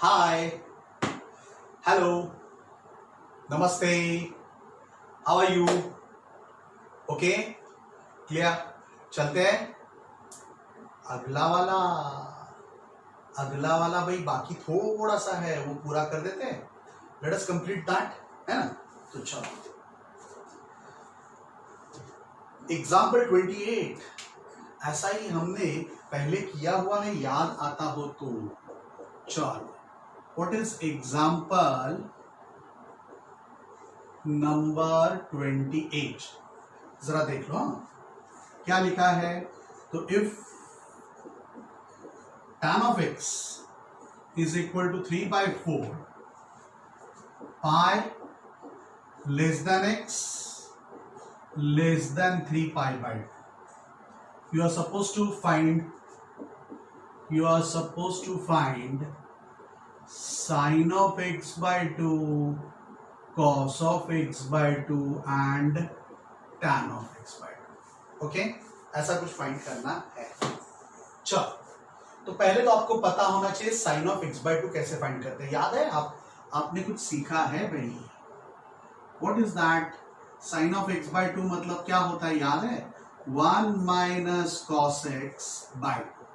Hi, hello, namaste. How are you? Okay, clear? चलते हैं अगला वाला। भाई बाकी थोड़ा सा है, वो पूरा कर देते हैं। लेट अस कंप्लीट दैट, है ना? तो चलो एग्जाम्पल 28 ऐसा ही हमने पहले किया हुआ है, याद आता हो तो। चलो व्हाट इज एग्जाम्पल नंबर 28? जरा देख लो क्या लिखा है। तो if tan of x is equal to 3/4 pi less than x less than 3 pi/2, you are supposed to find sin of x by 2, cos of x by 2 and tan of x by 2। Okay, ऐसा कुछ find करना है। चलो तो पहले तो आपको पता होना चाहिए साइन ऑफ x by 2 कैसे फाइंड करते हैं। याद है आपने कुछ सीखा है भाई? What is that? Sine of x by 2 मतलब क्या होता है, याद है? 1 minus cos x by 2।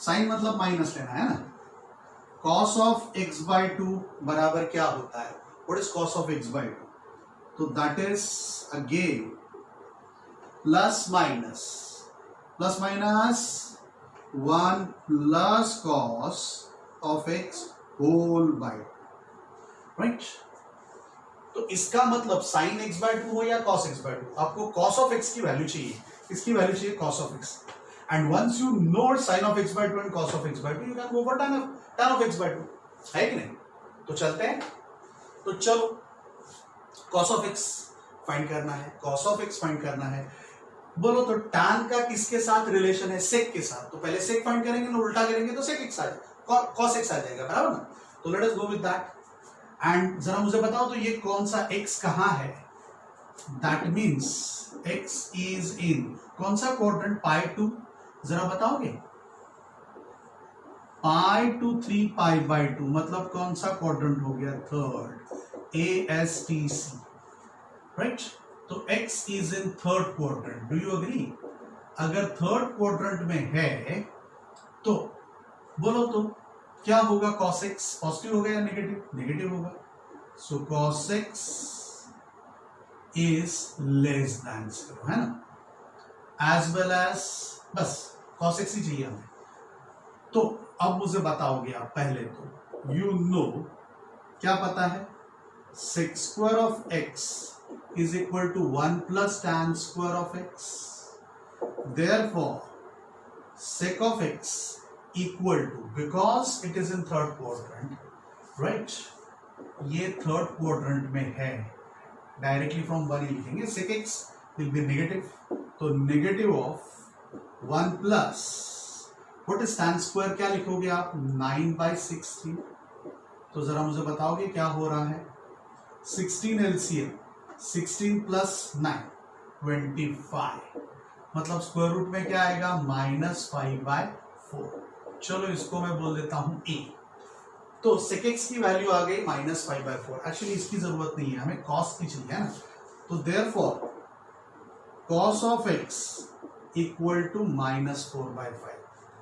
Sine मतलब माइनस लेना है ना। कॉस ऑफ x by 2 बराबर क्या होता है? What is cos of x by 2? तो that is again plus minus 1 plus cos of x whole by, right? तो इसका मतलब साइन x by 2 हो या कॉस x by 2, आपको कॉस ऑफ x की वैल्यू चाहिए। इसकी वैल्यू चाहिए cos of x, and once you know sine of x by 2 and cos of x by 2, you can go for tan of x by 2, है कि नहीं? तो चलते हैं। तो चलो कॉस ऑफ x फाइंड करना है। बोलो तो tan का किसके साथ रिलेशन है? सेक के साथ। तो पहले सेक फाइंड करेंगे ना, उल्टा करेंगे तो सेक x आ जाएगा, cos x आ जाएगा, बराबर ना? तो let us go with that. And जरा मुझे बताओ तो ये कौन सा x कहां है? दैट मींस x इज इन कौन सा क्वाड्रेंट? π2। जरा बताओगे? π to 3 π/2 मतलब कौन सा क्वाड्रेंट हो गया? थर्ड, ASTC, राइट? तो x इज इन third quadrant. Do you agree? अगर थर्ड क्वाड्रेंट में है तो बोलो तो क्या होगा? cos x पॉजिटिव होगा या नेगेटिव? नेगेटिव होगा। सो cos x is less than 0, है ना? एज वेल एज बस cos x ही चाहिए हमें। तो अब मुझे बताओगे आप, पहले तो यू नो क्या पता है? sec square of x is equal to 1 plus tan square of x. Therefore, sec of x equal to, because it is in third quadrant, right? ये third quadrant में है, directly from 1 ही लिखेंगे। sec x will be negative, तो negative of 1 plus what is tan square? क्या लिखोगे आप? 9/16। तो जरा मुझे बताओगे क्या हो रहा है? 16 LCM, 16 plus 9 25, मतलब स्क्वायर रूट में क्या आएगा? -5/4। चलो इसको मैं बोल देता हूं a। तो sec x की वैल्यू आ गई -5/4। एक्चुअली इसकी जरूरत नहीं है, हमें cos की चाहिए, है ना? तो therefore cos of x equal to -4/5,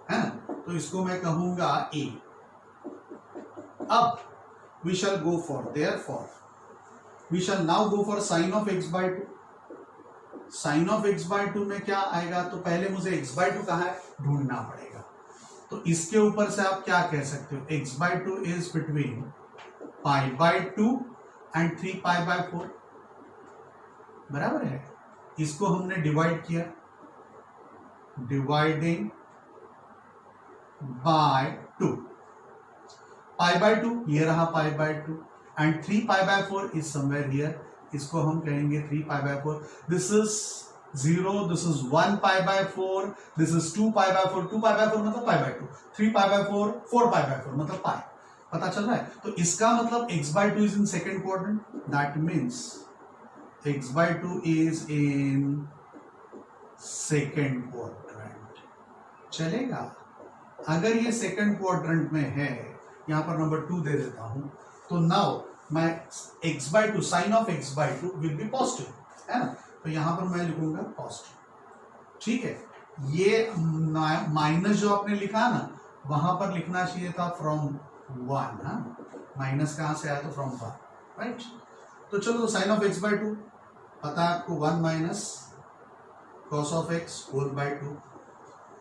है ना? तो इसको मैं कहूंगा a। अब we shall go for, therefore we shall now go for sin of x by 2। sin of x by 2 में क्या आएगा? तो पहले मुझे x by 2 कहाँ है ढूंढना पड़ेगा। तो इसके ऊपर से आप क्या कह सकते हो? x by 2 is between π/2 and 3 π/4, बराबर है। इसको हमने डिवाइड किया, डिवाइडिंग बाय 2, π/2 ये रहा π/2 एंड 3 π/4 इज समवेयर हियर। इसको हम कहेंगे 3 π/4। This is 0, this is 1 π/4, this is 2 π/4। 2 π/4 मतलब π/2, 3 π/4 4 π/4 मतलब पाई। पता चल रहा है? तो इसका मतलब x by 2 is in second quadrant, that means x by 2 is in second quadrant. चलेगा? अगर ये सेकंड क्वाड्रेंट में है यहाँ पर नंबर 2 दे देता हूं, तो नाउ मैं x/2 sine of x/2 will be positive, है ना, तो यहाँ पर मैं लिखूंगा पॉजिटिव। ठीक है, ये माइनस जो आपने लिखा ना वहां पर लिखना चाहिए था फ्रॉम 1, हाँ, माइनस कहां से आया तो फ्रॉम 1, राइट। तो चलो, तो साइन ऑफ x/2 पता है आपको 1 minus cos of x whole by 2,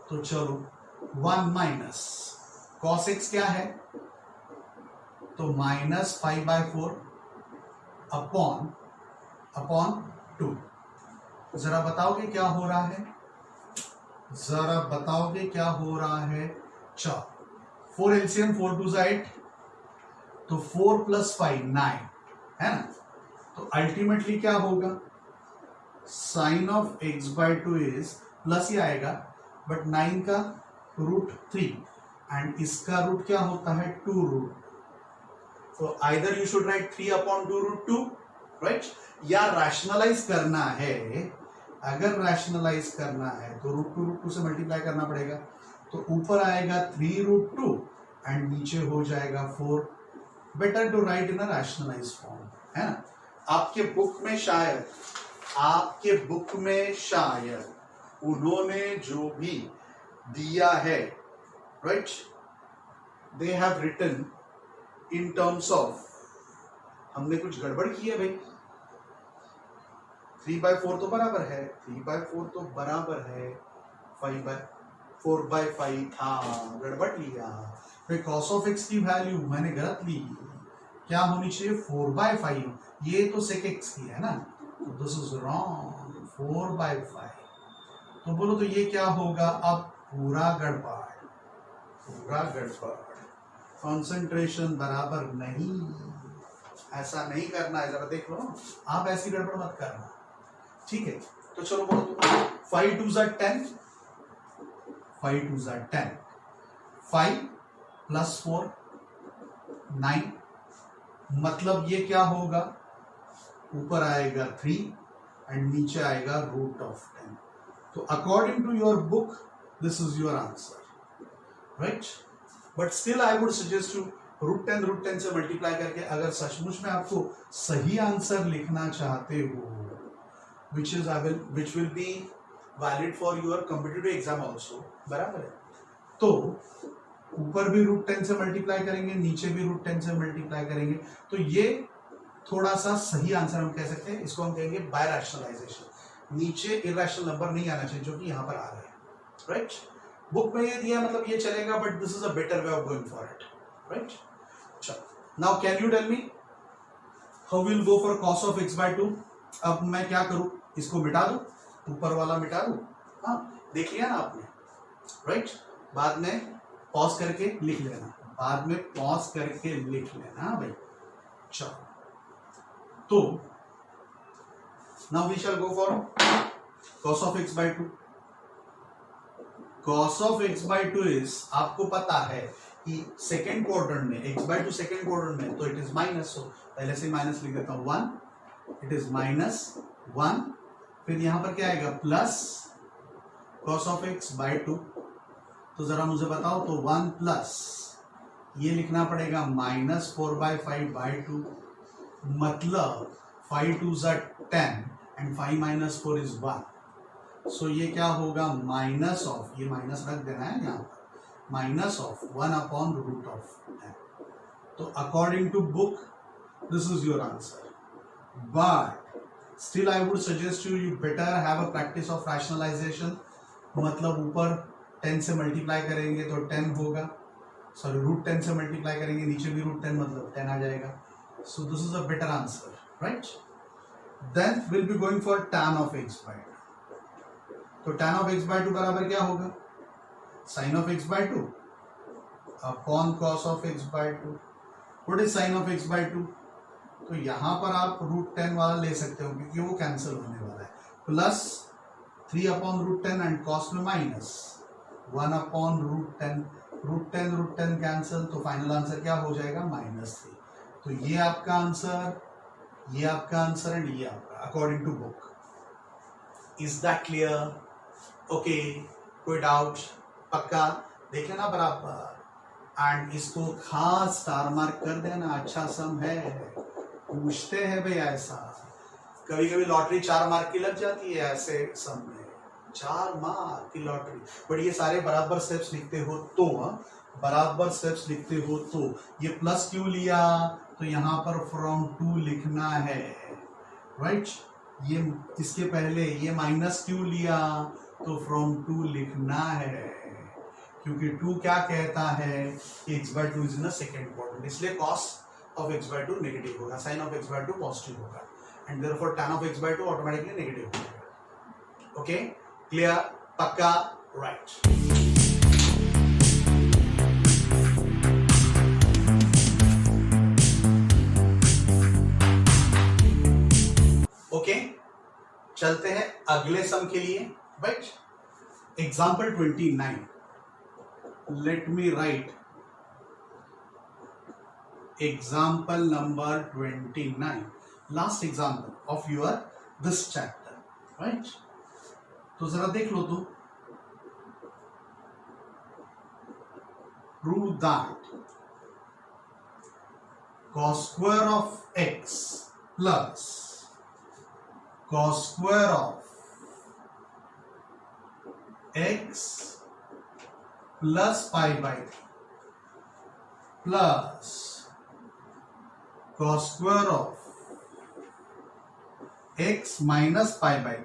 तो चलो 1 माइनस कॉस x क्या है, तो -5/4 अपॉन 2। जरा बताओगे क्या हो रहा है, जरा बताओगे क्या हो रहा है। 4 एलसीएम 4 2 8, तो 4 + 5 9, है ना, तो अल्टीमेटली क्या होगा, sine of x/2 is plus ही आएगा, बट 9 का √3 एंड इसका रूट क्या होता है 2 तो either you should write 3/2 right, या रैशनलाइज करना है, अगर रैशनलाइज करना है तो √2 से मल्टीप्लाई करना पड़ेगा, तो ऊपर आएगा 3√2 एंड नीचे हो जाएगा 4। Better to write in a rationalise form, है ना। आपके बुक में शायद उन्होंने जो भी दिया है, right, they have written in terms of, हमने कुछ गड़बड़ की है भाई, 3/4 तो बराबर है, 3/4 तो बराबर है 4/5 था, गड़बड़ लिया। फिर cos ऑफ x की वैल्यू मैंने गलत ली, क्या होनी चाहिए 4/5, ये तो sec x की है ना, तो दिस इज रॉन्ग, 4/5। तो बोलो तो ये क्या होगा, अब पूरा गड़बड़, कंसंट्रेशन बराबर नहीं, ऐसा नहीं करना है, जरा देख लो आप, ऐसी गड़बड़ मत करना, ठीक है। तो चलो बोलो तो 5 2 10, 5 2 10, 5 + 4 9, मतलब ये क्या होगा, ऊपर आएगा 3 एंड नीचे आएगा √10। तो according to your book this is your answer, right, but still I would suggest to √10 से मल्टीप्लाई करके, अगर सचमुच में आपको सही आंसर लिखना चाहते हो, which will be valid for your competitive exam also, बराबर है, तो ऊपर भी √10 से मल्टीप्लाई करेंगे, नीचे भी √10 से मल्टीप्लाई करेंगे, तो ये थोड़ा सा सही आंसर हम कह सकते हैं, इसको हम कहेंगे बाय रैशनलाइजेशन। नीचे इरेशनल नंबर नहीं आना चाहिए जो कि यहाँ पर आ रहा है, राइट। बुक में ये दिया मतलब ये चलेगा, but this is a better way of going for it, right. चलो now can you tell me how will go for cos of x/2। अब मैं क्या करूं, इसको मिटा दूं, ऊपर वाला मिटा दूं, हाँ, देख लिया ना आपने, राइट। बाद में पॉज करके लिख लेना, भाई। चलो, तो now we shall go for cos of x/2। cos of x/2 इज, आपको पता है कि सेकेंड क्वाड्रेंट में x/2 सेकेंड क्वाड्रेंट में, तो इट इज माइनस, so पहले से माइनस लिख देता हूं, 1, इट इज -1, फिर यहां पर क्या आएगा प्लस cos ऑफ x/2, तो जरा मुझे बताओ, तो 1 प्लस ये लिखना पड़ेगा -4/5/2, मतलब 5 2 10 एंड 5 - 4 इज 1, सो ये क्या होगा, माइनस ऑफ, ये माइनस रख देना है यहाँ पर, -1/√10। तो according to book this is your answer, but still I would suggest you better have a practice of rationalisation, मतलब ऊपर 10 से मल्टीप्लाई करेंगे तो 10 होगा, सॉरी √10 से मल्टीप्लाई करेंगे, नीचे भी √10 मतलब 10 आ जाएगा, so this is a better answer, right. Then will be going for tan of x/2। तो tan ऑफ x/2 बराबर क्या होगा, sin of x/2 upon cos of x/2। What is sin of x/2, तो यहां पर आप √10 वाला ले सकते हो क्योंकि वो कैंसिल होने वाला है, प्लस 3/√10 एंड कॉस में माइनस 1/√10, √10 कैंसिल, तो फाइनल आंसर क्या हो जाएगा, -3। तो ये आपका आंसर, ये आपका आंसर एंड ये आपका, according to book. Is that clear? Okay, कोई डाउट? पक्का देख लेना बराबर, एंड इसको खास स्टार मार्क कर देना, अच्छा सम है। पूछते हैं भाई ऐसा, कभी कभी लॉटरी 4 मार्क की लग जाती है ऐसे सम में, 4 मार्क की लॉटरी। बट ये सारे बराबर स्टेप्स लिखते हो तो, बराबर स्टेप्स लिखते हो तो ये प्लस क्यों लिया, तो यहां पर फ्रॉम 2 लिखना है, राइट। ये इसके पहले ये माइनस क्यों लिया, तो फ्रॉम 2 लिखना है, क्योंकि 2 क्या कहता है, x/2 is in second quadrant, इसलिए cos of x/2 नेगेटिव होगा, sin of x/2 पॉजिटिव होगा, and therefore tan of x/2 automatically negative होगा। ओके, क्लियर, पक्का, राइट। ओके, चलते हैं अगले सम के लिए, right. Example 29, let me right example number 29, last example of your this chapter, right. तो जरा देख लो, तो prove that cos square of x plus cos square of x plus pi by 3 plus cos square of x minus pi by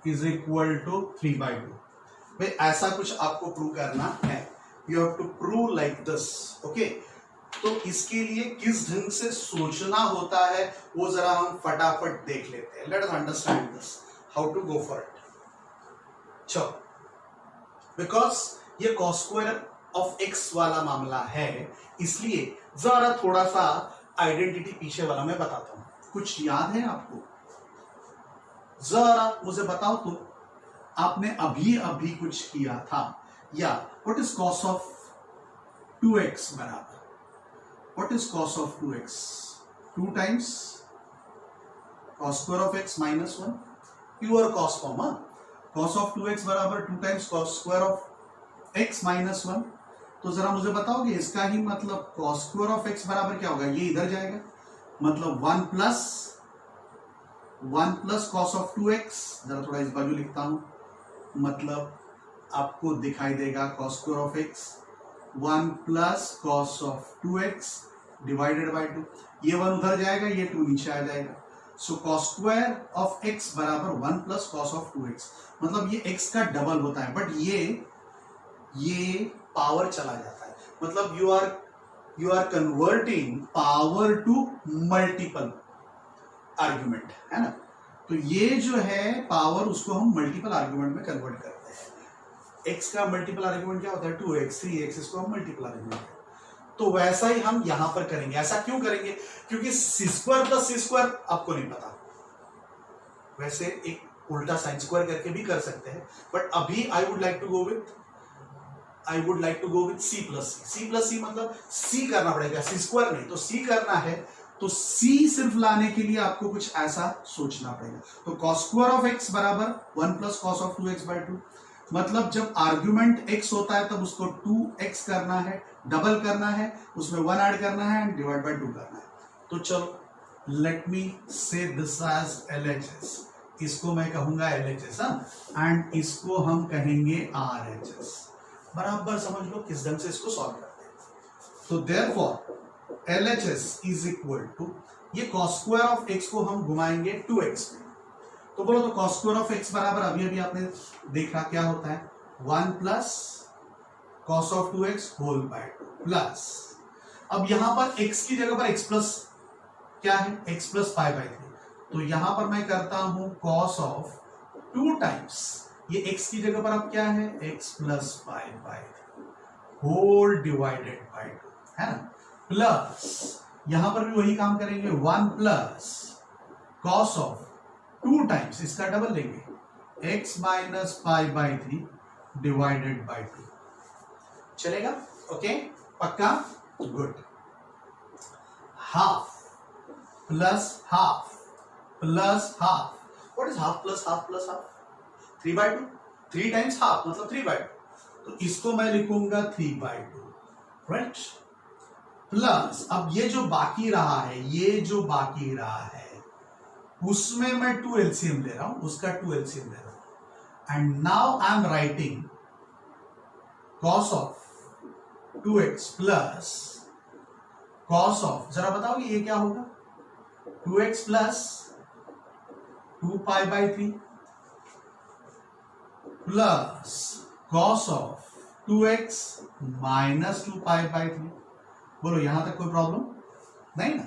3 is equal to 3/2। भाई ऐसा कुछ आपको prove करना है, you have to prove like this, okay. तो इसके लिए किस ढंग से सोचना होता है वो जरा हम फटाफट देख लेते हैं। Let us understand this, how to go for it. चलो, बिकॉज ये cos स्क्वायर ऑफ x वाला मामला है, इसलिए जरा थोड़ा सा आइडेंटिटी पीछे वाला मैं बताता हूं। कुछ याद है आपको, जरा मुझे बताओ तो, आपने अभी अभी कुछ किया था, या what is cos of 2x बराबर, what is cos of 2x, 2 times cos square of x minus 1, pure cos form, cos of 2x बराबर 2 times cos square of x minus 1। तो जरा मुझे बताओगे इसका ही मतलब cos square of x बराबर क्या होगा, ये इधर जाएगा, मतलब 1 plus cos of 2x, जरा थोड़ा इस बाजू लिखता हूं, मतलब आपको दिखाई देगा cos square of x 1 plus cos of 2x divided by 2, ये 1 उधर जाएगा, ये 2 नीचे आ जाएगा। सो cos स्क्वायर ऑफ x बराबर 1 प्लस cos ऑफ 2x, मतलब ये x का डबल होता है, बट ये पावर चला जाता है, मतलब you are converting power to multiple argument, है ना। तो ये जो है पावर, उसको हम मल्टीपल आर्ग्यूमेंट में कन्वर्ट करते हैं। x का मल्टीपल आर्ग्यूमेंट क्या होता है, 2x 3x, इसको हम मल्टीपल आर्ग्यूमेंट, तो वैसा ही हम यहां पर करेंगे। ऐसा क्यों करेंगे, क्योंकि c square plus c square आपको नहीं पता, वैसे एक उल्टा साइन स्क्वायर करके भी कर सकते हैं, बट अभी I would like to go with c plus C, मतलब c करना पड़ेगा, c स्क्वायर नहीं, तो c करना है, तो c सिर्फ लाने के लिए आपको कुछ ऐसा सोचना पड़ेगा। तो cos स्क्वायर ऑफ x बराबर 1 प्लस cos ऑफ 2x/2, मतलब जब आर्ग्यूमेंट x होता है तब उसको 2x करना है, डबल करना है, उसमें 1 ऐड करना है एंड डिवाइड बाय 2 करना है। तो चलो, लेट मी से दिस एज LHS, इसको मैं कहूंगा LHS, एंड इसको हम कहेंगे RHS। बराबर समझ लो किस ढंग से इसको सॉल्व करते हैं। तो therefore LHS is equal to, ये cos स्क्वायर ऑफ x को हम घुमाएंगे 2x में, तो बोलो तो cos स्क्वायर ऑफ x बराबर अभी अभी आपने देखा क्या होता है, 1 plus cos of 2x whole by 2 plus, अब यहां पर x की जगह पर x प्लस क्या है, x प्लस पाई बाय 3, तो यहां पर मैं करता हूं cos ऑफ 2 टाइम्स, ये x की जगह पर अब क्या है, x plus pi by 3 whole divided by 2, है ना, प्लस यहां पर भी वही काम करेंगे, 1 प्लस cos ऑफ 2 टाइम्स, इसका डबल लेंगे, x minus pi by 3 divided by 2, चलेगा, ओके, पक्का, good. Half plus half plus half, what is half plus half plus half, 3/2, 3 times half मतलब 3/2, तो इसको मैं लिखूंगा 3/2 राइट, प्लस अब ये जो बाकी रहा है, ये जो बाकी रहा है उसमें मैं 2 एलसीएम ले रहा हूं, उसका 2 एलसीएम ले रहा हूं, and now I am writing cos of 2x plus cos of, जरा बताओगे ये क्या होगा, 2x plus 2 pi by 3 plus cos of 2x minus 2 pi by 3। बोलो यहां तक कोई प्रॉब्लम नहीं ना?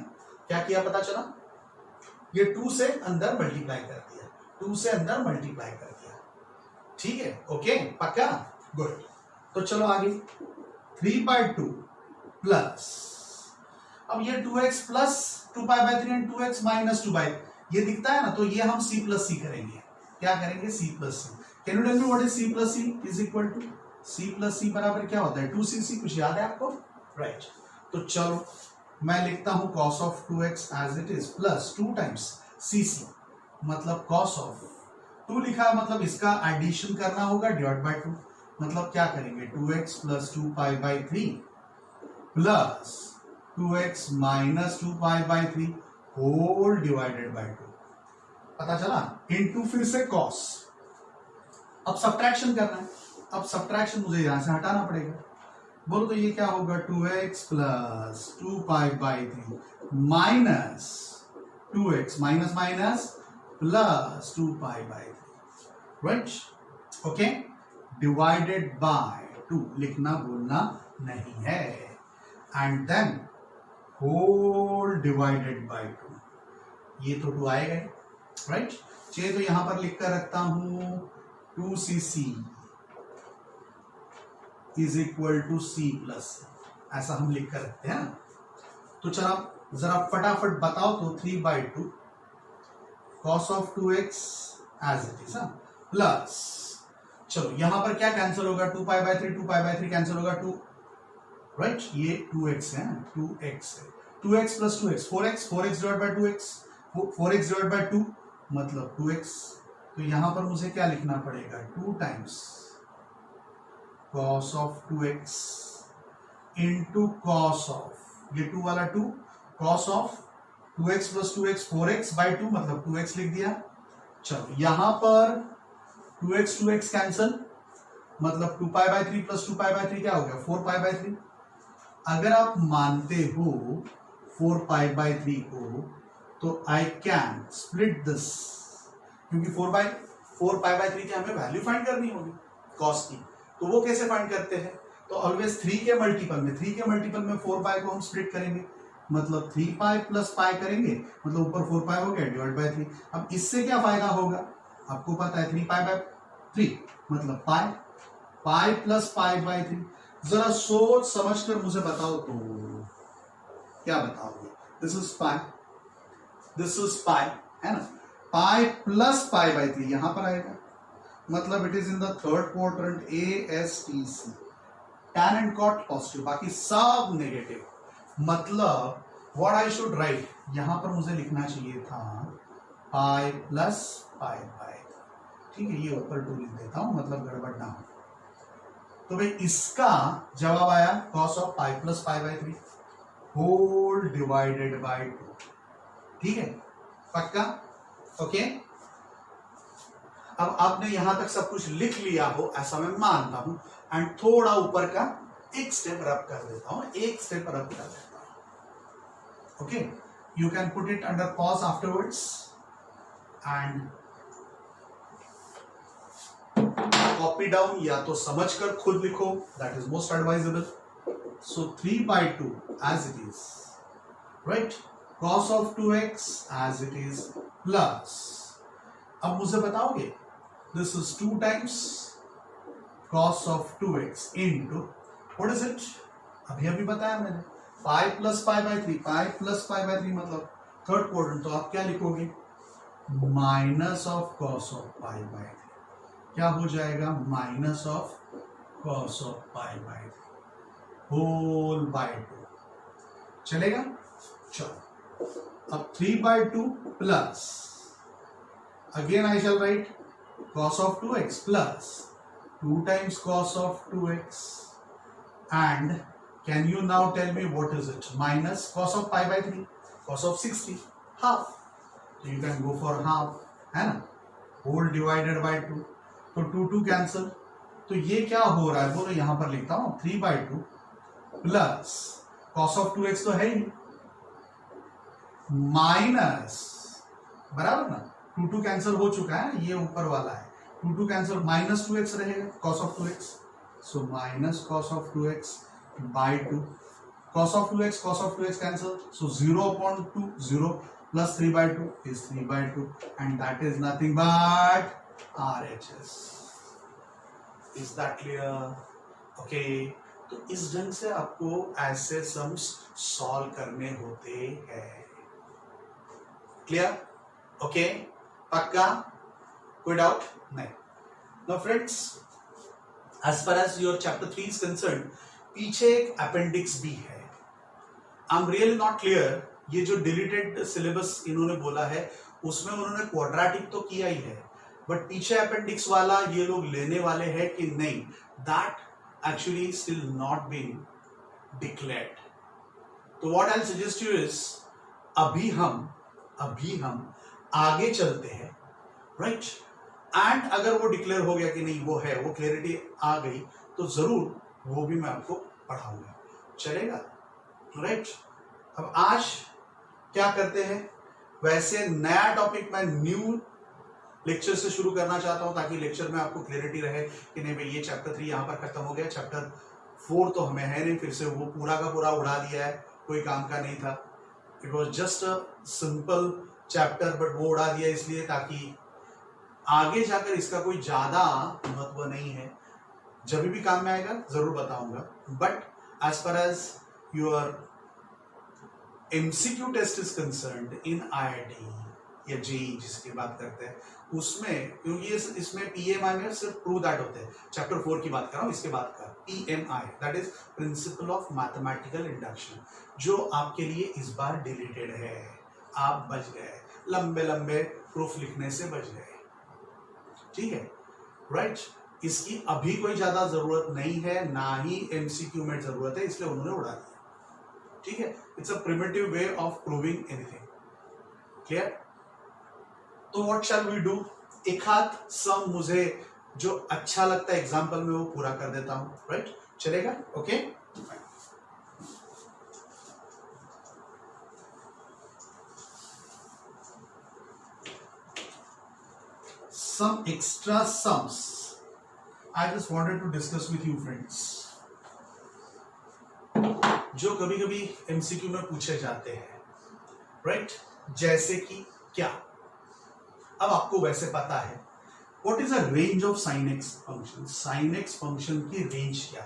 क्या किया पता चला, ये 2 से अंदर मल्टीप्लाई कर दिया, 2 से अंदर मल्टीप्लाई कर दिया, ठीक है, ओके, पक्का, गुड। तो चलो आगे, 3/2 प्लस, अब ये 2x plus 2 pi by 3 and 2x minus 2 by, ये दिखता है ना, तो ये हम c प्लस सी करेंगे। क्या करेंगे, c plus C. Can you tell me what is c plus C? Is equal to c plus C बराबर क्या होता है, 2cc, कुछ याद है आपको? राइट, तो चलो मैं लिखता हूं cos of 2x as it is plus 2 times cc, मतलब cos ऑफ 2 लिखा है, मतलब इसका एडिशन करना होगा डिवाइड बाय 2, मतलब क्या करेंगे 2x plus 2 pi by 3 plus 2x minus 2 pi by 3 whole divided by 2, पता चला, इनटू फिर से cos। अब सब्ट्रैक्शन करना है, अब सब्ट्रैक्शन मुझे यहां से हटाना पड़ेगा। बोलो तो ये क्या होगा, 2x plus 2 pi by 3 minus 2x minus minus plus 2 pi by 3, right, okay, divided by 2, लिखना बोलना नहीं है, and then whole divided by 2, ये तो 2 आएगा, राइट। चलिए तो यहां पर लिख कर रखता हूं 2cc is equal to c plus, ऐसा हम लिख कर रखते हैं ना। तो चलो जरा फटाफट बताओ तो 3/2 cos of 2x as it is, plus, चलो यहां पर क्या कैंसिल होगा, 2 pi by 3, 2 pi by 3 cancel होगा, 2, राइट, ये 2x है, 2x है, 2x plus 2x 4x, 4x divide by 2x, 4x divide by 2 मतलब 2x, तो यहां पर मुझे क्या लिखना पड़ेगा, 2 times cos of 2x into cos of, ये 2 वाला 2, cos of 2x plus 2x 4x by 2 मतलब 2x लिख दिया। चलो यहां पर 2x कैंसल, मतलब 2 pi by 3 plus 2 pi by 3 क्या हो गया, 4 पाई बाई 3। अगर आप मानते हो 4 पाई बाई 3 को, तो आई कैन स्प्लिट दिस, क्योंकि 4 पाई बाई 3 की हमें वैल्यू फाइंड करनी होगी cos की, तो वो कैसे फाइंड करते हैं, तो ऑलवेज 3 के मल्टीपल में 4 पाई को हम स्प्लिट करेंगे, मतलब 3 पाई प्लस पाई करेंगे, मतलब ऊपर 4 पाई हो गया डिवाइड बाय 3। अब इससे क्या फायदा होगा, आपको पता है 3 पाई बाय 3 मतलब पाई प्लस पाई बाय 3। जरा सोच समझ कर मुझे बताओ तो क्या बताओगे, दिस इज पाई है ना, पाई प्लस पाई बाय 3 यहां पर आएगा, मतलब it is in the third quadrant ASTC, tan and cot positive, बाकी सब नेगेटिव, मतलब व्हाट आई शुड राइट, यहां पर मुझे लिखना चाहिए था पाई प्लस पाई बाय, ठीक है, ये ऊपर 2 लिख देता हूं, मतलब गड़बड़ ना हो। तो भाई इसका जवाब आया cos of pi plus pi by 3 whole divided by 2, ठीक है, पक्का, ओके। अब आपने यहां तक सब कुछ लिख लिया हो ऐसा मैं मानता हूं, एंड थोड़ा ऊपर का एक स्टेप रब कर देता हूं, okay, you can put it under pause afterwards and copy down, या तो समझकर खुद लिखो, that is most advisable. So 3/2 as it is, right, cos of 2x as it is plus, अब मुझे बताओगे this is 2 times cos of 2x into what is it, अभी बताया मैंने, पाई प्लस पाई बाई 3, पाई प्लस पाई बाई 3 मतलब third quadrant, तो आप क्या लिखोगे, minus of cos of pi by 3, क्या हो जाएगा, minus of cos of pi by 3 whole by 2, चलेगा। चलो अब 3/2 plus, again I shall write cos of 2x plus 2 times cos of 2x and Can you now tell me what is it? Minus cos of pi by 3, cos of 60, half. So you can go for half, है ना? Whole divided by 2. तो 2 cancel. तो ये क्या हो रहा है बोलो, यहां पर लिखता हूं 3/2 प्लस cos of 2x तो है ही माइनस, बराबर ना? 2 कैंसिल हो चुका है, ये ऊपर वाला है. 2 कैंसिल, माइनस 2x रहेगा cos of 2x. So minus cos of 2x by 2. cos of 2x cancel. So 0/2, 0 plus 3/2 is 3/2, and that is nothing but RHS. Is that clear? Okay. तो इस ढंग से आपको ऐसे सम्स सॉल्व करने होते हैं. क्लियर? ओके, पक्का? कोई डाउट नहीं? Now friends, as far as your chapter 3 is concerned, पीछे एक अपेंडिक्स भी है. I am really not clear. ये जो डिलीटेड सिलेबस इन्होंने बोला है उसमें उन्होंने क्वाड्रेटिक तो किया ही है, बट पीछे अपेंडिक्स वाला ये लोग लेने वाले हैं कि नहीं, that actually still not been declared. तो what I suggest you is, अभी हम आगे चलते हैं, राइट? एंड अगर वो डिक्लेयर हो गया कि नहीं वो है, वो क्लैरिटी आ गई, तो जरूर वो भी मैं आपको पढ़ाऊंगा. चलेगा? राइट. अब आज क्या करते हैं, वैसे नया टॉपिक मैं न्यू लेक्चर से शुरू करना चाहता हूं, ताकि लेक्चर में आपको क्लैरिटी रहे कि नहीं भाई ये चैप्टर 3 यहां पर खत्म हो गया, चैप्टर 4 तो हमें है नहीं, फिर से वो पूरा का पूरा उड़ा दिया है, कोई काम का नहीं था. It was just a simple chapter, but वो उड़ा दिया इसलिए ताकि आगे जाकर इसका कोई ज्यादा महत्व नहीं है. जब भी काम में आएगा जरूर बताऊंगा. But as far as your MCQ test is concerned in IIT या JEE जिसकी बात करते हैं, उसमें क्योंकि इसमें PMI में सिर्फ प्रूव दैट होते हैं. चैप्टर 4 की बात कर रहा हूं, इसके बाद का PMI, that is principle of mathematical induction, जो आपके लिए इस बार डिलीटेड है. आप बच गए, लंबे लंबे प्रूफ लिखने से बच गए. ठीक है, राइट? इसकी अभी कोई ज्यादा जरूरत नहीं है, ना ही MCQ में जरूरत है, इसलिए उन्होंने उड़ा दिया. ठीक है, it's a primitive way of proving anything. Clear? तो व्हाट शैल वी डू? एक हाथ सम मुझे जो अच्छा लगता है एग्जाम्पल में वो पूरा कर देता हूं. राइट? चलेगा? Okay. Some extra sums I just wanted to discuss with you friends, जो कभी कभी MCQ में पूछे जाते हैं. राइट? जैसे कि क्या? अब आपको वैसे पता है what is a range of sin x function. sin x function की रेंज क्या?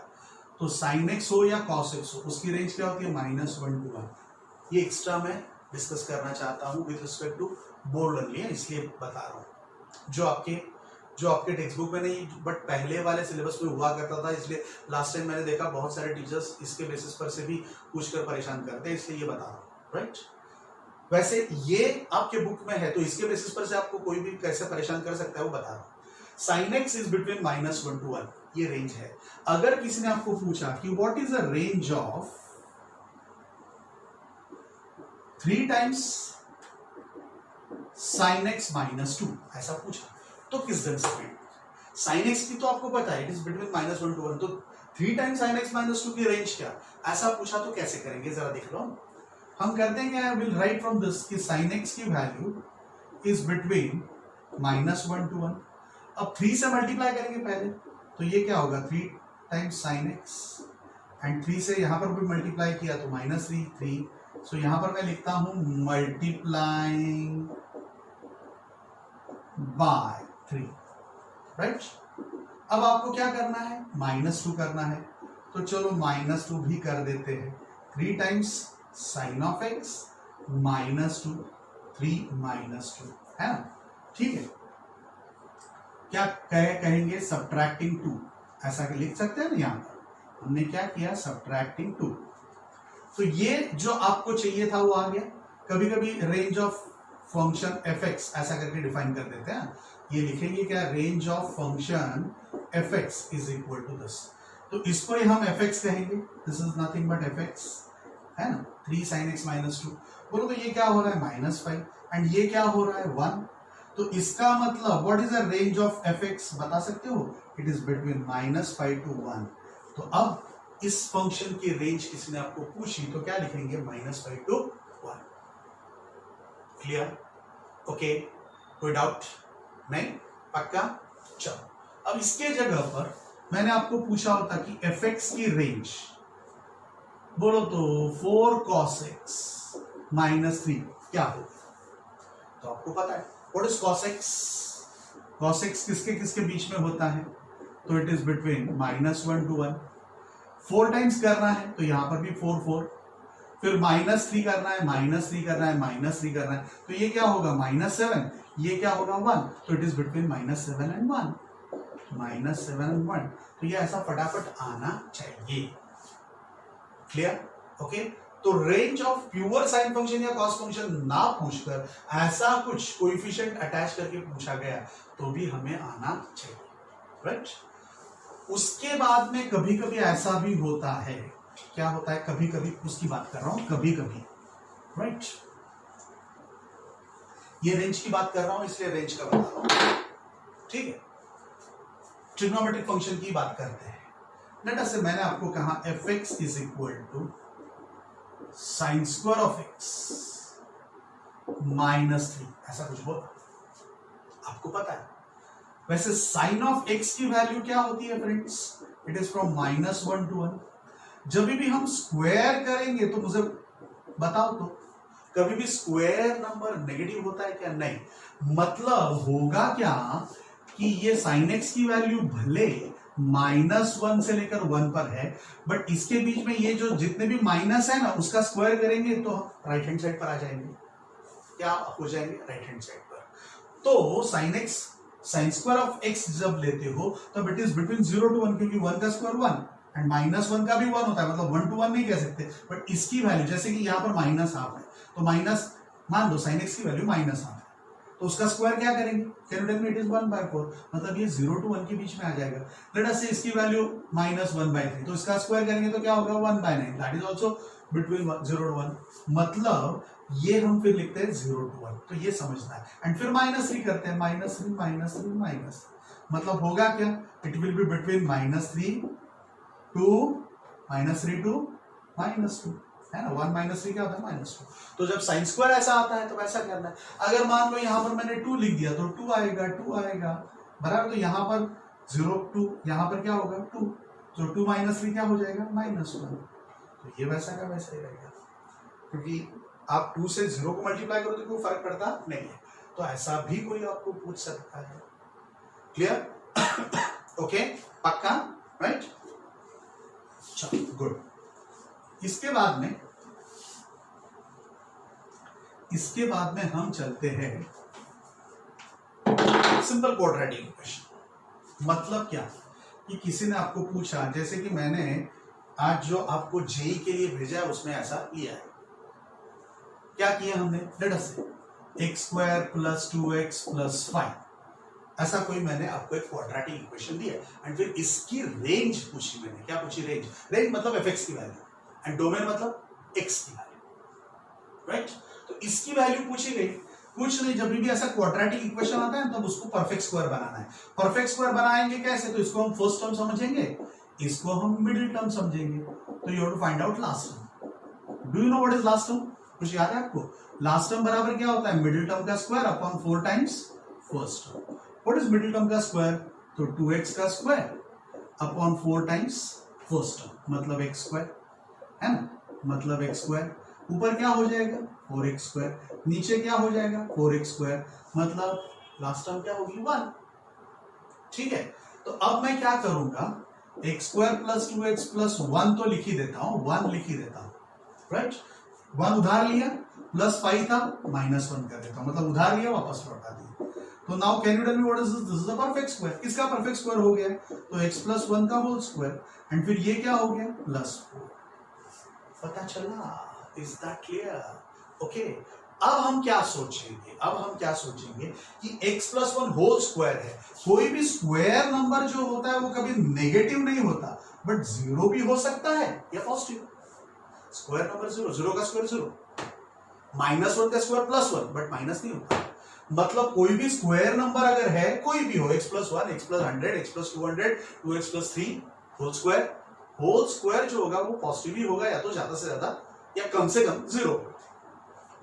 तो sin x हो या cos x हो, उसकी रेंज क्या होती है? -1 to 1. ये एक्स्ट्रा मैं डिस्कस करना चाहता हूं with respect to board only, इसलिए बता रहा हूं. जो आपके टेक्स्ट बुक में नहीं, बट पहले वाले सिलेबस में हुआ करता था, इसलिए लास्ट टाइम मैंने देखा बहुत सारे टीचर्स इसके बेसिस पर से भी पूछकर परेशान करते हैं, इसलिए ये बता रहा हूँ. राइट? वैसे ये आपके बुक में है, तो इसके बेसिस पर से आपको कोई भी कैसे परेशान कर सकता है वो बता रहा हूँ. sin x is between -1 to 1, ये रेंज है. अगर किसी ने आपको पूछा कि what is the range of 3 times sin x -2, ऐसा पूछा, तो किस ढंग से फाइंड? sin x की तो आपको पता है, इट इज बिटवीन -1 to 1, तो 3 times sin x -2 की रेंज क्या? ऐसा पूछा तो कैसे करेंगे जरा देख लो. हम करते हैं क्या, विल राइट फ्रॉम दिस कि sin x की वैल्यू इज बिटवीन -1 to 1. अब 3 से मल्टीप्लाई करेंगे पहले, तो ये क्या होगा? 3 times sin x, एंड 3 से यहां पर भी मल्टीप्लाई किया तो -3. सो यहां पर मैं लिखता हूं मल्टीप्लाइंग बाय 3. राइट? अब आपको क्या करना है? -2 करना है, तो चलो -2 भी कर देते हैं. 3 times sin of x -2, 3 -2, है ना? ठीक है. क्या कहेंगे? सब्ट्रैक्टिंग 2, ऐसा लिख सकते हैं ना. यहां पर हमने क्या किया? सब्ट्रैक्टिंग 2. तो ये जो आपको चाहिए था वो आ गया. कभी कभी रेंज ऑफ फंक्शन fx ऐसा करके डिफाइन कर देते हैं. ये लिखेंगे क्या? Range of function fx is equal to this. तो इसको ही हम fx कहेंगे, this is nothing but fx, है ना, 3 sin x minus 2। बोलो तो ये क्या हो रहा है -5 एंड ये क्या हो रहा है 1, तो इसका मतलब what is the range of fx बता सकते हो, इट इज बिटवीन -5 to 1। तो अब इस फंक्शन की रेंज किसी ने आपको पूछी तो क्या लिखेंगे, -5 to 1। क्लियर? ओके, कोई डाउट नहीं? पक्का? चलो अब इसके जगह पर मैंने आपको पूछा होता कि fx की रेंज बोलो तो 4 cos x -3 क्या होगा, तो आपको पता है what is cos x, cos x किसके किसके बीच में होता है, तो it is between -1 to 1। 4 times करना है तो यहां पर भी 4 4, फिर -3 करना है, -3 करना है, -3 करना है, तो ये क्या होगा -7, ये क्या होगा 1, तो it is between -7 and 1, -7 and 1। तो ये ऐसा फटाफट आना चाहिए। क्लियर? ओके, तो range of pure sine function या कॉस फंक्शन ना पूछकर ऐसा कुछ कोएफिशिएंट अटैच करके पूछा गया तो भी हमें आना चाहिए, राइट? उसके बाद में कभी कभी ऐसा भी होता है, क्या होता है कभी कभी, उसकी बात कर रहा हूं, कभी कभी, राइट? ये रेंज की बात कर रहा हूं इसलिए रेंज का बता रहा हूं, ठीक है? ट्रिग्नोमेट्रिक फंक्शन की बात करते हैं। लेट अस से मैंने आपको कहा fx is equal to sine square of x -3, ऐसा कुछ बोला, आपको पता है। वैसे साइन ऑफ x की वैल्यू क्या होती है friends, it is from -1 to 1। जब भी हम स्क्वायर करेंगे तो मुझे बताओ तो कभी भी स्क्वायर नंबर नेगेटिव होता है क्या, नहीं, मतलब होगा क्या कि ये साइन x की वैल्यू भले -1 से लेकर 1 पर है, बट इसके बीच में ये जो जितने भी माइनस है ना उसका स्क्वायर करेंगे तो राइट हैंड साइड पर आ जाएंगे, क्या हो जाएंगे, राइट हैंड साइड पर। तो sine x sine square of x जब लेते हो तब इट इज बिटवीन 0 to 1, क्योंकि 1 का स्क्वायर 1 एंड -1 का भी 1 होता है, मतलब 1 to 1 नहीं कह सकते, बट इसकी वैल्यू जैसे कि यहाँ पर -1/2 है तो माइनस मान दो साइन x की वैल्यू -1/2, तो उसका स्क्वायर क्या करेंगे, can you tell me, it is 1/4, मतलब ये 0 to 1 के बीच में आ जाएगा। लेट अस से इसकी वैल्यू -1/3, तो इसका स्क्वायर करेंगे तो क्या होगा 1/9, that is also between 0 to 1, मतलब ये हम फिर लिखते हैं 0 to 1, तो ये समझना है। एंड फिर -3 करते हैं, -3, मतलब होगा क्या, it will be between -3 to -2, है ना, 1 - 3 क्या होता है -2। तो जब साइन स्क्वायर ऐसा आता है तो वैसा करना है। अगर मान लो यहां पर मैंने 2 लिख दिया तो 2 आएगा बराबर, तो यहां पर 0 2, यहां पर क्या होगा 2, तो 2 - 3 क्या हो जाएगा -1, तो ये वैसा का वैसा ही रहेगा, क्योंकि आप 2 से 0 को मल्टीप्लाई करो तो कोई फर्क पड़ता नहीं है। तो ऐसा भी कोई आपको पूछ सकता है। क्लियर? ओके, पक्का, राइट? चलो गुड। इसके बाद में हम चलते हैं सिंपल क्वाड्रेटिक इक्वेशन। मतलब क्या कि किसी ने आपको पूछा, जैसे कि मैंने आज जो आपको जेई के लिए भेजा है उसमें ऐसा लिया है, क्या किया हमने, लेट अस से x² + 2x + 5, ऐसा कोई मैंने आपको एक क्वाड्रेटिक इक्वेशन दिया एंड फिर इसकी रेंज पूछी मैंने। क्या पूछी, रेंज मतलब fx की वैल्यू एंड डोमेन मतलब x की वैल्यू, राइट? तो इसकी वैल्यू पूछी गई, कुछ नहीं, जब भी ऐसा क्वाड्रेटिक इक्वेशन आता है तब उसको परफेक्ट स्क्वायर बनाना है। परफेक्ट स्क्वायर बनाएंगे कैसे, तो इसको हम फर्स्ट टर्म समझेंगे, इसको हम मिडिल टर्म समझेंगे, तो you have to find out last term. Do you know what is last term, कुछ याद है आपको? लास्ट टर्म बराबर क्या होता है, मिडिल टर्म का square upon 4 times first term. What is middle term का स्क्वायर, तो 2x का square upon 4 times first term, मतलब x², है ना, मतलब x²। ऊपर क्या हो जाएगा 4x², नीचे क्या हो जाएगा 4x², मतलब लास्ट टर्म क्या होगी 1। ठीक है, तो अब मैं क्या करूंगा, x² + 2x + 1 तो लिख ही देता हूं, 1 लिख ही देता हूं, राइट? 1 उधार लिया, +5 था, -1 कर देता हूं, मतलब उधार लिया वापस लौटा दिया। तो now can you tell me what is this is the perfect square. किसका परफेक्ट स्क्वायर हो गया, तो x + 1 का होल स्क्वायर एंड फिर ये क्या हो गया +4। पता चला, इज दैट क्लियर? ओके, अब हम क्या सोचेंगे कि x plus one whole square है। कोई भी स्क्वायर नंबर जो होता है वो कभी नेगेटिव नहीं होता, बट जीरो भी हो सकता है या positive. Square number zero, zero का स्क्वायर जीरो, माइनस वन का square plus one, but minus नहीं होता। मतलब कोई भी स्क्वायर नंबर अगर है, कोई भी हो, x plus one, x plus 100, x plus 200, 2x plus 3 whole square जो होगा वो पॉजिटिव ही होगा, या तो ज्यादा से ज्यादा या कम से कम जीरो,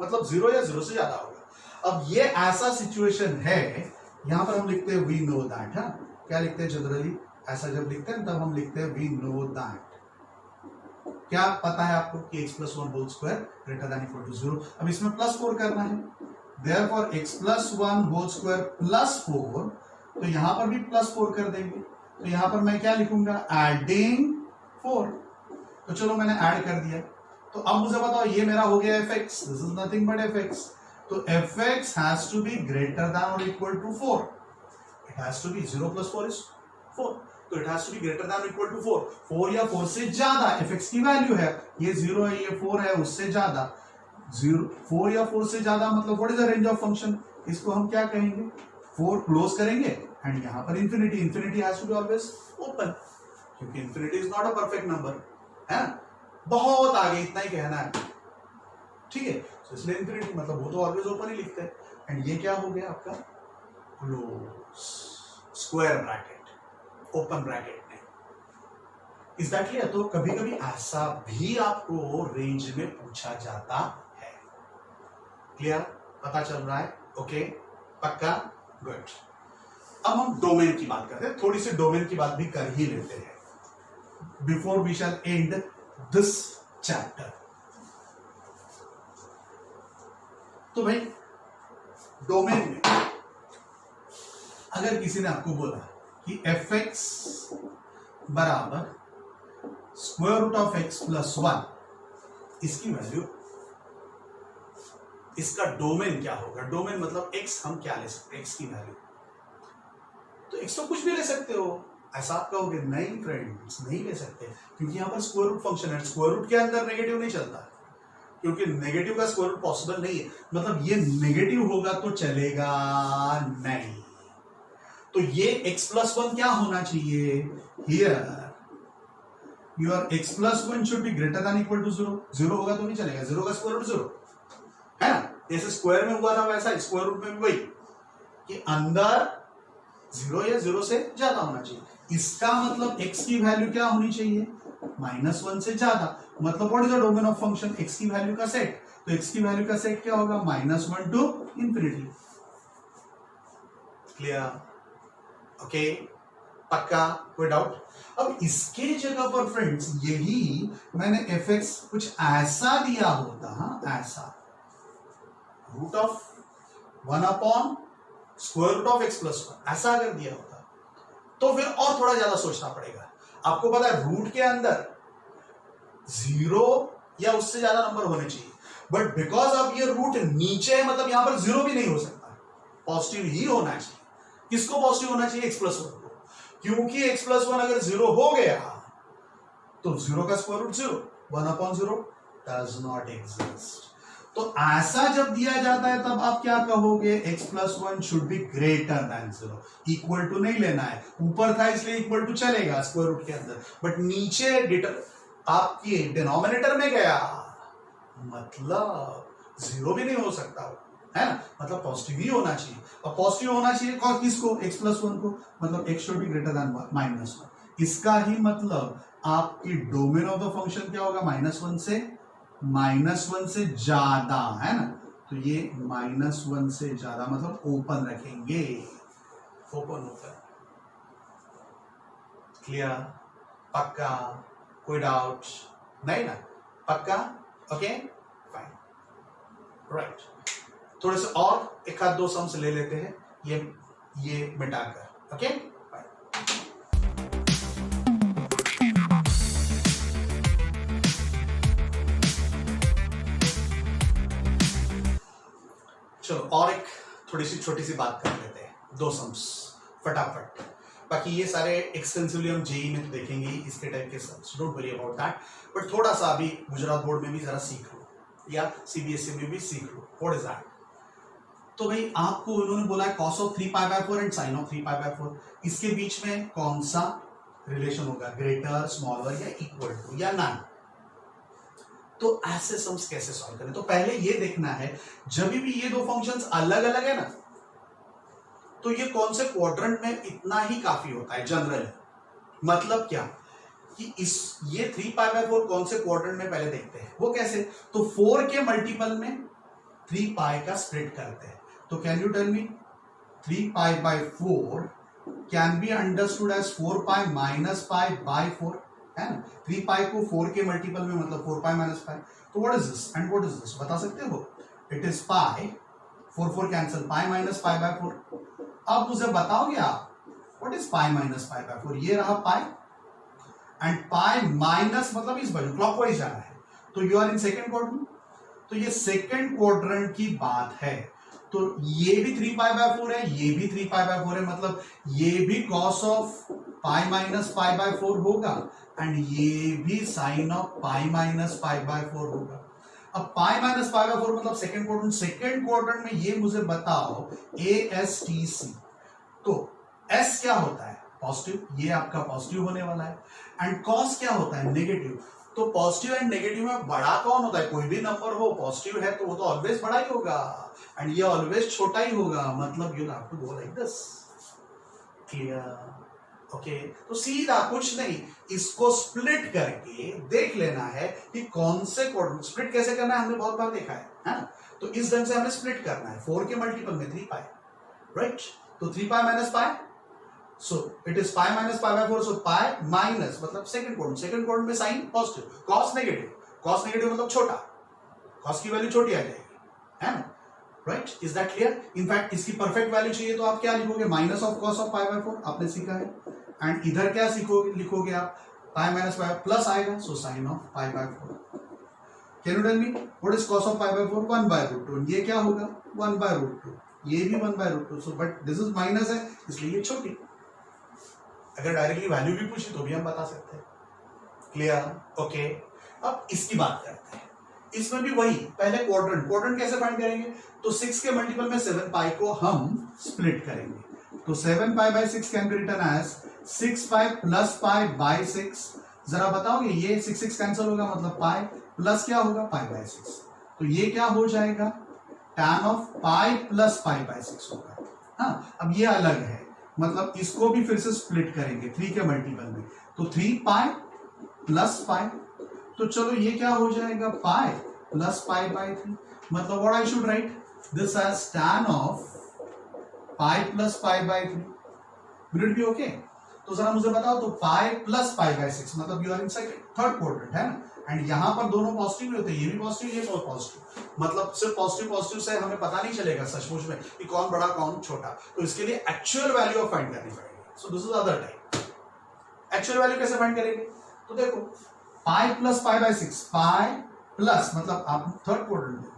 मतलब जीरो या जीरो से ज्यादा होगा। अब ये ऐसा सिचुएशन है, यहां पर हम लिखते हैं वी नो दैट। है क्या लिखते हैं जनरली, ऐसा जब लिखते हैं तब हम लिखते हैं वी नो दैट। क्या पता है आपको कि x plus one whole square greater than equal to zero. अब इसमें प्लस 4 करना है, therefore x plus one whole square plus 4, तो यहां पर भी प्लस 4 कर देंगे। तो यहां पर मैं क्या लिखूंगा, एडिंग 4। तो चलो मैंने ऐड कर दिया। तो अब मुझे बताओ ये मेरा हो गया fx, this is nothing but fx। तो fx has to be greater than और equal to 4। It has to be 0 plus 4 is 4, तो it has to be greater than और इक्वल टू 4। 4 या 4 से ज्यादा fx की वैल्यू है, ये 0 है, ये 4 है, उससे ज्यादा 0, 4 या 4 से ज्यादा मतलब what is the range of function, इसको हम क्या कहेंगे, 4 क्लोज करेंगे एंड यहां पर infinity, infinity has to be always open, क्योंकि infinity is not a perfect number है। बहुत आगे इतना ही कहना है, ठीक है। तो इसलिए इंफिनिटी मतलब वो तो ऑलवेज ओपन ही लिखते हैं। एंड ये क्या हो गया आपका, close square bracket, open bracket में। Is that clear? तो कभी कभी ऐसा भी आपको रेंज में पूछा जाता है। क्लियर, पता चल रहा है? ओके, पक्का, गुड। अब हम डोमेन की बात करते हैं, थोड़ी सी डोमेन की बात भी कर ही लेते हैं before we shall end this chapter. तो भाई डोमेन में अगर किसी ने आपको बोला कि fx बराबर square root of x plus 1, इसकी वैल्यू, इसका डोमेन क्या होगा, डोमेन मतलब x हम क्या ले सकते हैं, x की वैल्यू, तो x तो कुछ भी ले सकते हो। ऐसा आप कहोगे नहीं फ्रेंड्स, नहीं ले सकते, क्योंकि यहां पर स्क्वायर रूट फंक्शन है, स्क्वायर रूट के अंदर नेगेटिव नहीं चलता, क्योंकि नेगेटिव का स्क्वायर रूट पॉसिबल नहीं है। मतलब ये नेगेटिव होगा तो चलेगा नहीं। तो ये x प्लस 1 क्या होना चाहिए, here your x plus 1 should be greater than equal to 0। 0 होगा तो नहीं चलेगा, 0 का स्क्वायर रूट 0 है ना, जैसे स्क्वायर में हुआ था वैसा स्क्वायर रूट में भी वही, कि अंदर 0 या 0 से ज्यादा होना चाहिए। इसका मतलब x की वैल्यू क्या होनी चाहिए, -1 से ज्यादा। मतलब what is the domain of function, x की वैल्यू का सेट। तो x की वैल्यू का सेट क्या होगा, -1 टू इंफिनिटी। क्लियर, ओके, पक्का, कोई डाउट? अब इसके जगह पर फ्रेंड्स यही मैंने fx कुछ ऐसा दिया होता, ऐसा root of 1 upon square root of x plus 1, ऐसा अगर दिया होता तो फिर और थोड़ा ज्यादा सोचना पड़ेगा। आपको पता है रूट के अंदर 0 या उससे ज्यादा नंबर होने चाहिए, बट बिकॉज अब ये रूट नीचे है, मतलब यहां पर 0 भी नहीं हो सकता, पॉजिटिव ही होना चाहिए। किसको पॉजिटिव होना चाहिए, x प्लस 1 को, क्योंकि x प्लस 1 अगर 0 हो गया तो 0 का square root 0, 1 upon 0 does not exist. तो ऐसा जब दिया जाता है तब आप क्या कहोगे, x plus 1 should be greater than 0। Equal to नहीं लेना है, ऊपर था इसलिए इक्वल टू चलेगा स्क्वायर रूट के अंदर, बट नीचे आपके डिनोमिनेटर में गया, मतलब 0 भी नहीं हो सकता है ना, मतलब पॉजिटिव ही होना चाहिए। और पॉजिटिव होना चाहिए किसको, x प्लस 1 को, मतलब x should be greater then -1। इसका ही मतलब आपकी डोमेन ऑफ द फंक्शन क्या होगा, -1 से ज्यादा, है ना। तो ये -1 से ज्यादा मतलब ओपन रखेंगे, ओपन। क्लियर, पक्का, कोई डाउट नहीं ना, पक्का, ओके, फाइन, राइट। थोड़े से और एक आध दो सम्स ले लेते हैं ये मिटाकर, ओके। चलो और एक थोड़ी सी छोटी सी बात कर लेते हैं, 2 सम्स फटाफट। बाकी ये सारे एक्सटेंसिवली हम जेई में तो देखेंगे इसके टाइप के sums, don't worry about that, but थोड़ा सा अभी गुजरात बोर्ड में भी जरा सीख लो, या सीबीएसई में भी सीख लो। What is that? तो भाई आपको उन्होंने बोला है cos of 3π/4 and sin of 3π/4, इसके बीच में कौन सा रिलेशन होगा, ग्रेटर, स्मॉलर या इक्वल टू या नन। तो ऐसे सम्स कैसे सॉल्व करें? तो पहले ये देखना है जब भी ये दो फंक्शंस अलग अलग है ना, तो ये कौन से क्वाड्रेंट में, इतना ही काफी होता है जनरल। मतलब क्या कि ये 3π/4 कौन से क्वाड्रेंट में पहले देखते हैं, वो कैसे? तो 4 के मल्टीपल में 3π का स्प्लिट करते हैं। तो can you tell me 3π/4 can be understood as 4π - π/4, है ना? 3π को 4 के मल्टीपल में मतलब 4π - π। तो what is this and what is this, बता सकते हो? It is pi, 4 cancel, π - π/4। अब मुझे बताओगे आप व्हाट इज π - π/4? ये रहा पाई एंड पाई माइनस मतलब इस बाजू क्लॉकवाइज जाना है, तो you are in second quadrant. तो ये सेकंड क्वाड्रेंट की बात है। तो ये भी 3π/4 है, ये भी 3π/4 है, मतलब ये भी cos ऑफ π - π/4 होगा एंड ये भी sin ऑफ π - π/4 होगा। अब π - π/4 मतलब सेकंड क्वाड्रेंट। सेकंड क्वाड्रेंट में ये मुझे बताओ ASTC, तो S क्या होता है? पॉजिटिव, ये आपका पॉजिटिव होने वाला है। एंड cos क्या होता है? नेगेटिव। तो पॉजिटिव एंड नेगेटिव में बड़ा कौन होता है? कोई भी नंबर हो, पॉजिटिव है तो वो तो ऑलवेज बड़ा ही होगा एंड ये ऑलवेज छोटा ही होगा, मतलब you have to go like this. Clear? Okay, तो सीधा कुछ नहीं, इसको स्प्लिट करके देख लेना है कि कौन से क्वाड्रेंट। स्प्लिट कैसे करना है हमने बहुत बार देखा है ना? तो इस ढंग से हमें स्प्लिट करना है 4 के मल्टीपल में 3π, राइट? तो 3π - π, so it is π - π/4, so π minus मतलब सेकंड क्वाड्रेंट में साइन पॉजिटिव, cos नेगेटिव मतलब छोटा, cos की वैल्यू छोटी आ जाएगी, है ना? Right? Is that clear? In fact इसकी परफेक्ट वैल्यू चाहिए तो आप क्या लिखोगे? माइनस ऑफ cos ऑफ π/4, आपने सीखा है। एंड इधर क्या लिखोगे आप? π - π प्लस आएगा, so sine of π/4। Can you tell me what is cos of π/4? 1/√2। ये क्या होगा? 1/√2। ये भी 1/√2, so but this is minus है इसलिए ये छोटी। अगर डायरेक्टली वैल्यू भी पूछी तो भी हम बता सकते हैं। क्लियर? ओके, अब इसकी बात करते हैं। इसमें भी वही, पहले क्वाड्रेंट कैसे फाइंड करेंगे? तो 6 के मल्टीपल में 7π को हम स्प्लिट करेंगे। तो 7π/6 कैन बी रिटन एज 6π + π/6। जरा बताओगे, ये 6 कैंसिल होगा मतलब पाई प्लस क्या होगा? π/6। तो ये क्या हो जाएगा? tan ऑफ पाई प्लस π/6 होगा। हाँ, अब ये अलग है, मतलब इसको भी फिर से स्प्लिट करेंगे 3 के मल्टीपल में, तो 3π + π। तो चलो ये क्या हो जाएगा? Pi plus π/3। मतलब what I should write this as tan of pi plus π/3। Will it be okay? तो जरा मुझे बताओ, तो पाई प्लस π/6 मतलब you are in third quadrant, है ना? एंड यहां पर दोनों पॉजिटिव होते हैं, ये भी पॉजिटिव, ये पॉजिटिव, मतलब सिर्फ पॉजिटिव से हमें पता नहीं चलेगा सचमुच में कि कौन बड़ा कौन छोटा। तो इसके लिए एक्चुअल वैल्यू ऑफ फाइंड करनी पड़ेगी। सो this is other type. Actual value कैसे फाइंड करेंगे? तो देखो पाई प्लस π/6, पाई प्लस मतलब आप थर्ड क्वाड्रेंट में,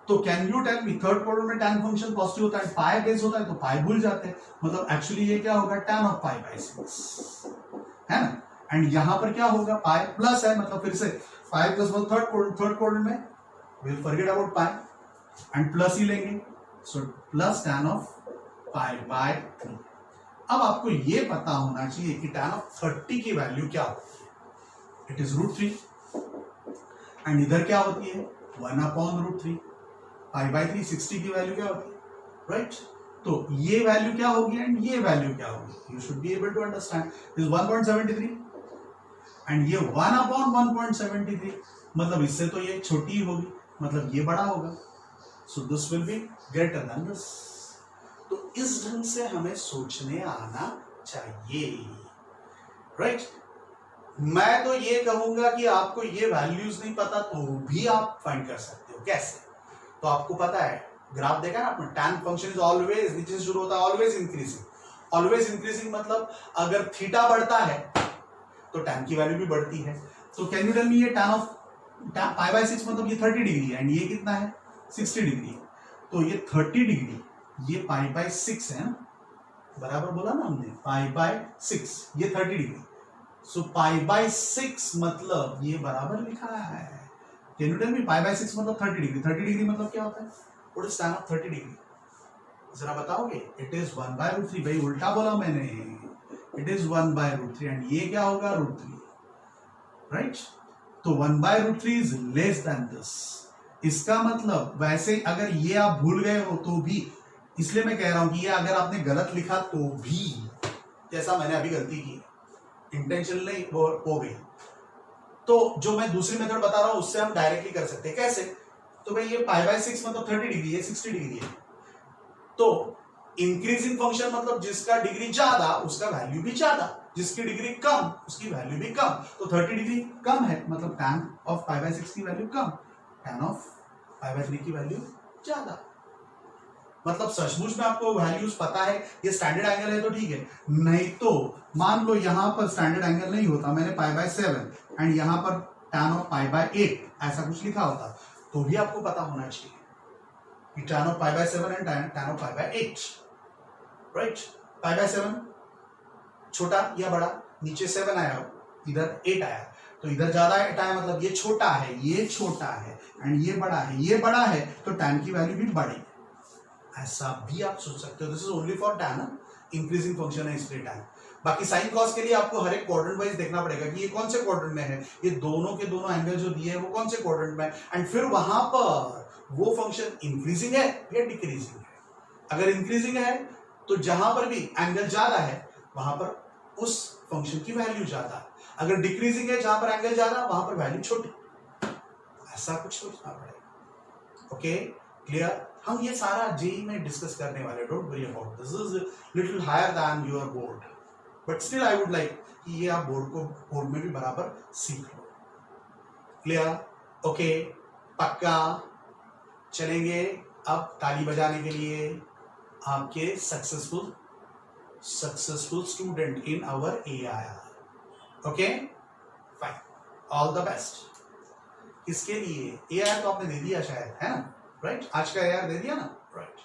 तो can you tell me third quadrant में tan फंक्शन पॉजिटिव होता है, पाई बेस होता है, तो पाई भूल जाते हैं, मतलब एक्चुअली ये क्या होगा? tan ऑफ π/6, है ना? एंड यहां पर क्या होगा? पाई प्लस है, मतलब फिर से पाई प्लस मतलब थर्ड क्वाड्रेंट में will forget about pi and plus ही लेंगे, सो प्लस tan ऑफ π/3। अब आपको ये पता होना चाहिए कि tan ऑफ 30 की वैल्यू क्या होती है? इट इज √3 एंड इधर क्या होती है? 1/√3। π/3 60 की वैल्यू क्या होती है? राइट? तो ये वैल्यू क्या होगी एंड ये वैल्यू क्या होगी? You should be able to understand. This 1.73 and ये 1/1.73, मतलब इससे तो ये छोटी होगी, मतलब ये बड़ा होगा, so this will be greater then this. तो इस ढंग से हमें सोचने आना चाहिए, राइट? मैं तो ये कहूंगा कि आपको ये वैल्यूज नहीं पता तो भी आप फाइंड कर सकते हो। कैसे? तो आपको पता है, ग्राफ देखा ना आपने, tan फंक्शन इज ऑलवेज, नीचे से शुरू होता है, ऑलवेज इंक्रीजिंग। ऑलवेज इंक्रीजिंग मतलब अगर थीटा बढ़ता है तो tan की वैल्यू भी बढ़ती है। तो कैन यू टेल मी ये tan ऑफ π/6 मतलब ये 30 डिग्री है एंड ये कितना है? 60 डिग्री। तो ये 30 डिग्री, ये π/6 है ना, बराबर बोला ना हमने, π/6, ये 30 डिग्री। सो π/6 मतलब ये बराबर लिखा है can you tell me pi by 6 मतलब 30 डिग्री, 30 डिग्री मतलब क्या होता है? What is tan of 30 degree? जरा बताओगे? It is 1/√3। भाई उल्टा बोला मैंने, इट इज 1/√3 एंड ये क्या होगा? √3, राइट? तो 1/√3 इज लेस देन दिस। इसका मतलब वैसे अगर ये आप भूल गए हो तो भी, इसलिए मैं कह रहा हूं कि ये अगर आपने गलत लिखा तो भी, जैसा मैंने अभी गलती की, इंटेंशनल नहीं, वो हो गई, तो जो मैं दूसरी मेथड बता रहा हूं उससे हम डायरेक्टली कर सकते हैं। कैसे? तो भाई ये पाई बाय 6 मतलब 30 डिग्री है, 60 डिग्री है, तो इंक्रीजिंग फंक्शन मतलब जिसका डिग्री ज्यादा उसका वैल्यू भी ज्यादा, जिसकी डिग्री कम उसकी वैल्यू भी कम। तो 30 डिग्री कम है मतलब tan ऑफ पाई बाय 6 की value come, tan of pi by 3 की वैल्यू ज्यादा। मतलब सचमुच में आपको वैल्यूज पता है, ये स्टैंडर्ड एंगल है तो ठीक है, नहीं तो मान लो यहां पर स्टैंडर्ड एंगल नहीं होता, मैंने पाई बाय 7 एंड यहां पर tan ऑफ पाई बाय 8 ऐसा कुछ लिखा होता, तो भी आपको पता होना चाहिए कि tan of pi by 7 and tan of pi by 8, right? Pi by 7 छोटा या बड़ा, नीचे 7 आया हो, इधर 8 आया, तो इधर ज्यादा है मतलब ये छोटा है, ये छोटा है एंड ये बड़ा है, ये बड़ा है, तो tan की वैल्यू भी बढ़ेगी। ऐसा भी आप सोच सकते हो। This is only for tan, increasing function है इसलिए tan। बाकी साइन कॉस के लिए आपको हर एक क्वाड्रेंट वाइज देखना पड़ेगा कि ये कौन से क्वाड्रेंट में है, ये दोनों के दोनों एंगल जो दिए हैं वो कौन से क्वाड्रेंट में है, एंड फिर वहां पर वो फंक्शन इंक्रीजिंग है या डिक्रीजिंग है। अगर इंक्रीजिंग है तो जहां पर भी एंगल ज्यादा है वहां पर उस फंक्शन की वैल्यू ज्यादा, अगर डिक्रीजिंग है जहां पर एंगल ज्यादा वहां पर वैल्यू छोटी। ऐसा कुछ सोचना पड़ेगा। Okay, clear? हम ये सारा जेई में डिस्कस करने वाले, don't worry about this, is little higher than your board, but still I would like कि ये आप बोर्ड में भी बराबर सीख लो। क्लियर? ओके, पक्का? चलेंगे अब ताली बजाने के लिए आपके successful student in our AIR। Okay fine, all the best. इसके लिए AIR तो आपने दे दिया शायद, है ना? राइट, आज का AIR दे दिया ना? राइट।